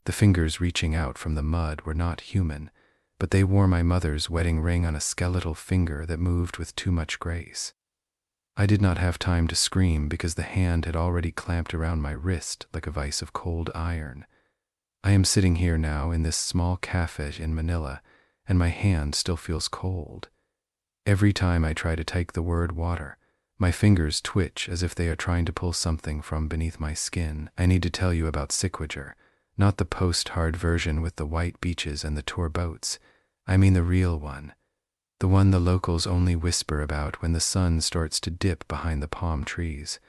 The fingers reaching out from the mud were not human, but they wore my mother's wedding ring on a skeletal finger that moved with too much grace. I did not have time to scream because the hand had already clamped around my wrist like a vice of cold iron. I am sitting here now in this small cafe in Manila, and my hand still feels cold. Every time I try to take the word water, my fingers twitch as if they are trying to pull something from beneath my skin. I need to tell you about Siquijor, not the post-hard version with the white beaches and the tour boats. I mean the real one. The one the locals only whisper about when the sun starts to dip behind the palm trees.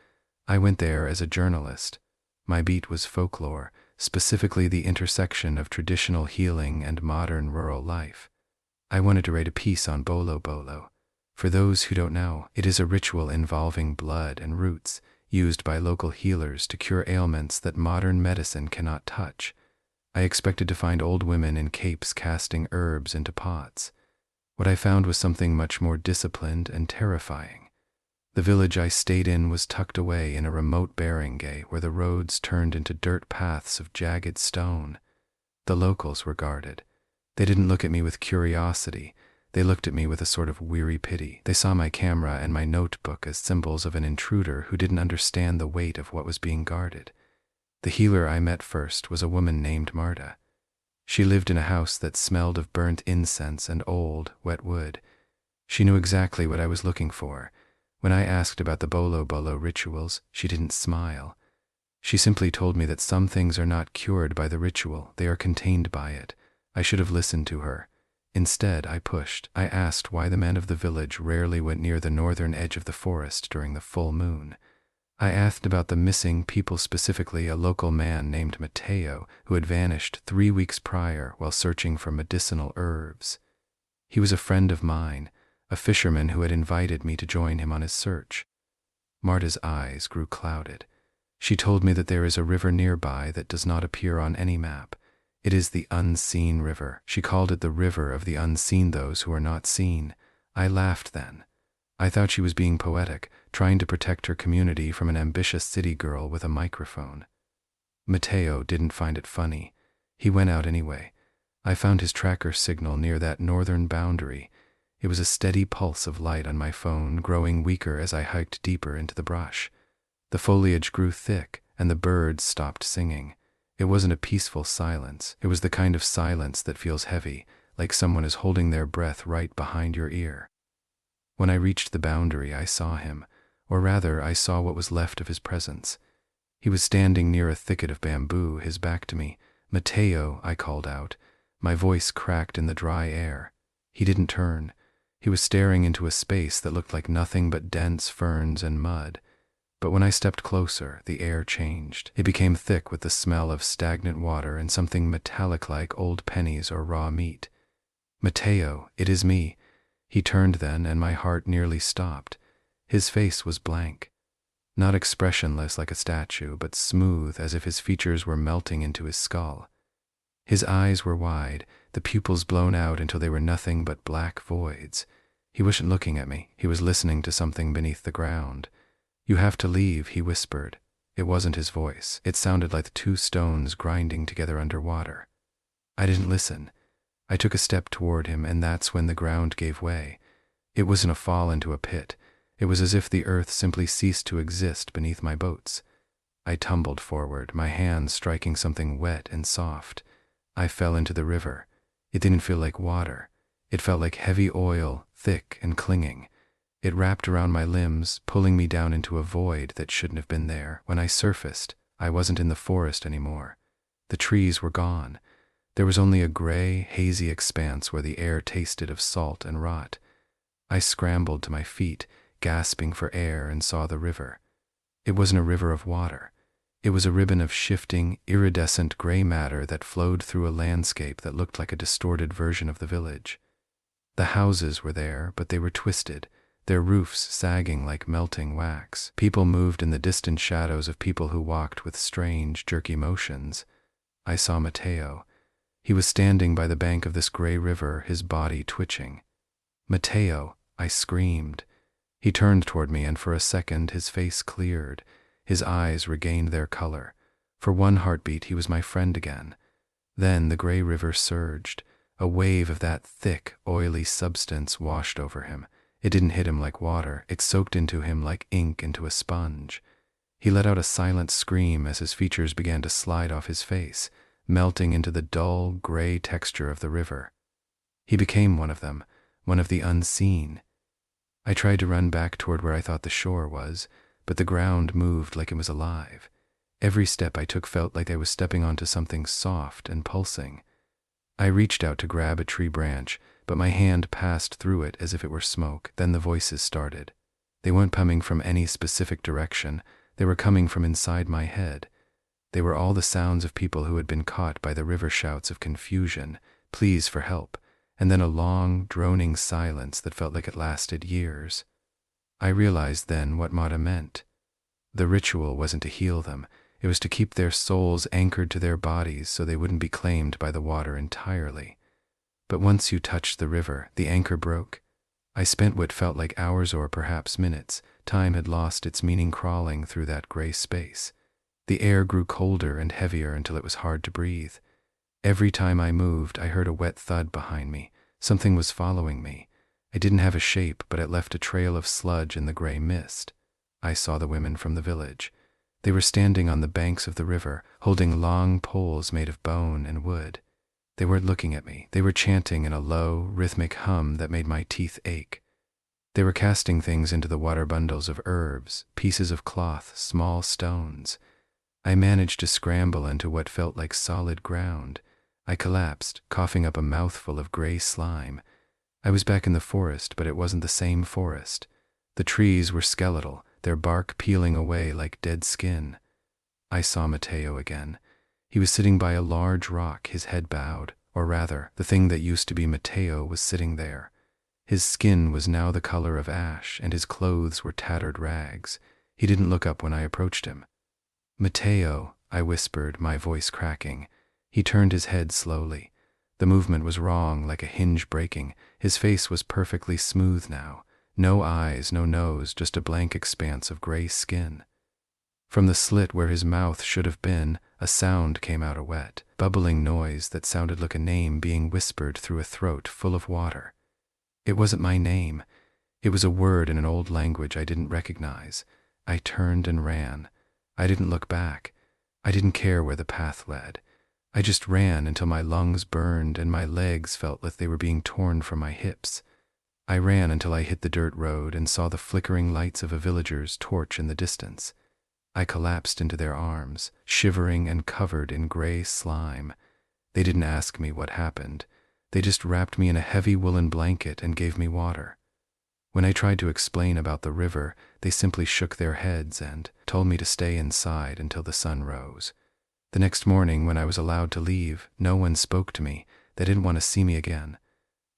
I went there as a journalist. My beat was folklore, specifically the intersection of traditional healing and modern rural life. I wanted to write a piece on bolo bolo. For those who don't know, it is a ritual involving blood and roots, used by local healers to cure ailments that modern medicine cannot touch. I expected to find old women in capes casting herbs into pots. What I found was something much more disciplined and terrifying. The village I stayed in was tucked away in a remote barangay where the roads turned into dirt paths of jagged stone. The locals were guarded. They didn't look at me with curiosity. They looked at me with a sort of weary pity. They saw my camera and my notebook as symbols of an intruder who didn't understand the weight of what was being guarded. The healer I met first was a woman named Marta. She lived in a house that smelled of burnt incense and old, wet wood. She knew exactly what I was looking for. When I asked about the bolo bolo rituals, she didn't smile. She simply told me that some things are not cured by the ritual, they are contained by it. I should have listened to her. Instead, I pushed. I asked why the men of the village rarely went near the northern edge of the forest during the full moon. I asked about the missing people, specifically a local man named Mateo who had vanished 3 weeks prior while searching for medicinal herbs. He was a friend of mine, a fisherman who had invited me to join him on his search. Marta's eyes grew clouded. She told me that there is a river nearby that does not appear on any map. It is the unseen river. She called it the river of the unseen, those who are not seen. I laughed then. I thought she was being poetic, trying to protect her community from an ambitious city girl with a microphone. Mateo didn't find it funny. He went out anyway. I found his tracker signal near that northern boundary. It was a steady pulse of light on my phone, growing weaker as I hiked deeper into the brush. The foliage grew thick, and the birds stopped singing. It wasn't a peaceful silence. It was the kind of silence that feels heavy, like someone is holding their breath right behind your ear. When I reached the boundary, I saw him, or rather, I saw what was left of his presence. He was standing near a thicket of bamboo, his back to me. "Mateo," I called out. My voice cracked in the dry air. He didn't turn. He was staring into a space that looked like nothing but dense ferns and mud. But when I stepped closer, the air changed. It became thick with the smell of stagnant water and something metallic like old pennies or raw meat. "Mateo, it is me." He turned then, and my heart nearly stopped. His face was blank. Not expressionless like a statue, but smooth as if his features were melting into his skull. His eyes were wide, the pupils blown out until they were nothing but black voids. He wasn't looking at me. He was listening to something beneath the ground. "You have to leave," he whispered. It wasn't his voice. It sounded like the 2 stones grinding together underwater. I didn't listen. I took a step toward him, and that's when the ground gave way. It wasn't a fall into a pit. It was as if the earth simply ceased to exist beneath my boats. I tumbled forward, my hands striking something wet and soft. I fell into the river. It didn't feel like water. It felt like heavy oil, thick and clinging. It wrapped around my limbs, pulling me down into a void that shouldn't have been there. When I surfaced, I wasn't in the forest anymore. The trees were gone. There was only a gray, hazy expanse where the air tasted of salt and rot. I scrambled to my feet, gasping for air, and saw the river. It wasn't a river of water. It was a ribbon of shifting, iridescent gray matter that flowed through a landscape that looked like a distorted version of the village. The houses were there, but they were twisted, their roofs sagging like melting wax. People moved in the distant shadows of people who walked with strange, jerky motions. I saw Mateo. He was standing by the bank of this gray river, his body twitching. "Mateo," I screamed. He turned toward me, and for a second his face cleared. His eyes regained their color. For one heartbeat, he was my friend again. Then the gray river surged. A wave of that thick, oily substance washed over him. It didn't hit him like water, it soaked into him like ink into a sponge. He let out a silent scream as his features began to slide off his face, melting into the dull, gray texture of the river. He became one of them, one of the unseen. I tried to run back toward where I thought the shore was, but the ground moved like it was alive. Every step I took felt like I was stepping onto something soft and pulsing. I reached out to grab a tree branch, but my hand passed through it as if it were smoke. Then the voices started. They weren't coming from any specific direction. They were coming from inside my head. They were all the sounds of people who had been caught by the river shouts of confusion, pleas for help, and then a long, droning silence that felt like it lasted years. I realized then what Mata meant. The ritual wasn't to heal them. It was to keep their souls anchored to their bodies so they wouldn't be claimed by the water entirely. But once you touched the river, the anchor broke. I spent what felt like hours or perhaps minutes. Time had lost its meaning crawling through that gray space. The air grew colder and heavier until it was hard to breathe. Every time I moved, I heard a wet thud behind me. Something was following me. I didn't have a shape, but it left a trail of sludge in the gray mist. I saw the women from the village. They were standing on the banks of the river, holding long poles made of bone and wood. They weren't looking at me. They were chanting in a low, rhythmic hum that made my teeth ache. They were casting things into the water, bundles of herbs, pieces of cloth, small stones. I managed to scramble into what felt like solid ground. I collapsed, coughing up a mouthful of gray slime. I was back in the forest, but it wasn't the same forest. The trees were skeletal, their bark peeling away like dead skin. I saw Mateo again. He was sitting by a large rock, his head bowed, or rather, the thing that used to be Mateo was sitting there. His skin was now the color of ash, and his clothes were tattered rags. He didn't look up when I approached him. "Mateo," I whispered, my voice cracking. He turned his head slowly. The movement was wrong, like a hinge breaking. His face was perfectly smooth now. No eyes, no nose, just a blank expanse of gray skin. From the slit where his mouth should have been, a sound came out, a wet, bubbling noise that sounded like a name being whispered through a throat full of water. It wasn't my name. It was a word in an old language I didn't recognize. I turned and ran. I didn't look back. I didn't care where the path led. I just ran until my lungs burned and my legs felt like they were being torn from my hips. I ran until I hit the dirt road and saw the flickering lights of a villager's torch in the distance. I collapsed into their arms, shivering and covered in gray slime. They didn't ask me what happened. They just wrapped me in a heavy woolen blanket and gave me water. When I tried to explain about the river, they simply shook their heads and told me to stay inside until the sun rose. The next morning, when I was allowed to leave, no one spoke to me. They didn't want to see me again.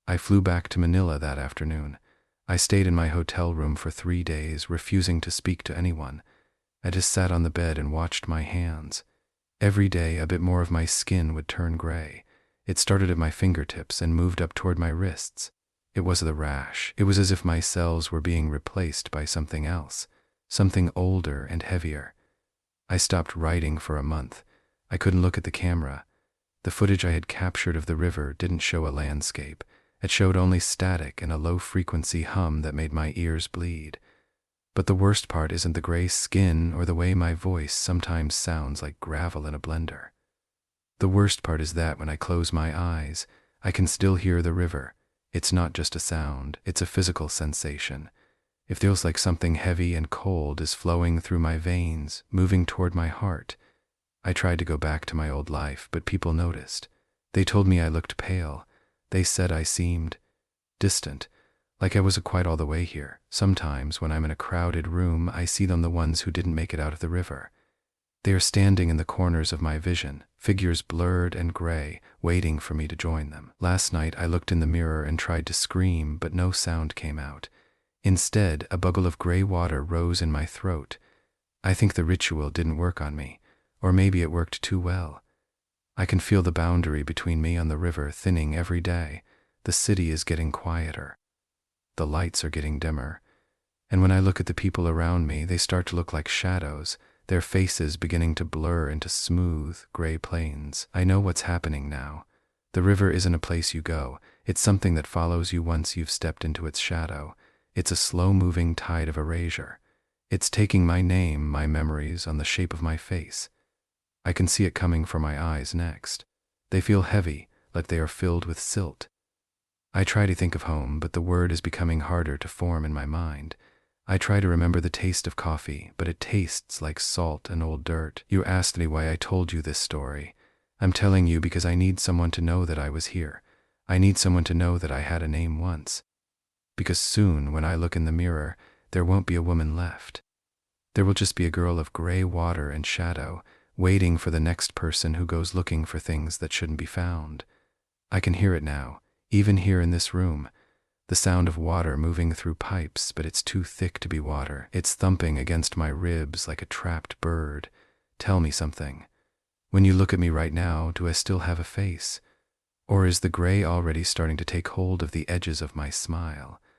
I flew back to Manila that afternoon. I stayed in my hotel room for 3 days, refusing to speak to anyone. I just sat on the bed and watched my hands. Every day, a bit more of my skin would turn gray. It started at my fingertips and moved up toward my wrists. It was the rash. It was as if my cells were being replaced by something else, something older and heavier. I stopped writing for a month. I couldn't look at the camera. The footage I had captured of the river didn't show a landscape. It showed only static and a low-frequency hum that made my ears bleed. But the worst part isn't the gray skin or the way my voice sometimes sounds like gravel in a blender. The worst part is that when I close my eyes, I can still hear the river. It's not just a sound, it's a physical sensation. It feels like something heavy and cold is flowing through my veins, moving toward my heart. I tried to go back to my old life, but people noticed. They told me I looked pale. They said I seemed distant, like I wasn't quite all the way here. Sometimes, when I'm in a crowded room, I see them, the ones who didn't make it out of the river. They are standing in the corners of my vision, figures blurred and gray, waiting for me to join them. Last night, I looked in the mirror and tried to scream, but no sound came out. Instead, a bubble of gray water rose in my throat. I think the ritual didn't work on me, or maybe it worked too well. I can feel the boundary between me and the river thinning every day. The city is getting quieter. The lights are getting dimmer. And when I look at the people around me, they start to look like shadows. their faces beginning to blur into smooth, gray plains. I know what's happening now. The river isn't a place you go. It's something that follows you once you've stepped into its shadow. It's a slow-moving tide of erasure. It's taking my name, my memories, on the shape of my face. I can see it coming for my eyes next. They feel heavy, like they are filled with silt. I try to think of home, but the word is becoming harder to form in my mind. I try to remember the taste of coffee, but it tastes like salt and old dirt. You asked me why I told you this story. I'm telling you because I need someone to know that I was here. I need someone to know that I had a name once. Because soon, when I look in the mirror, there won't be a woman left. There will just be a girl of gray water and shadow, waiting for the next person who goes looking for things that shouldn't be found. I can hear it now, even here in this room. The sound of water moving through pipes, but it's too thick to be water. It's thumping against my ribs like a trapped bird. Tell me something. When you look at me right now, do I still have a face? Or is the gray already starting to take hold of the edges of my smile?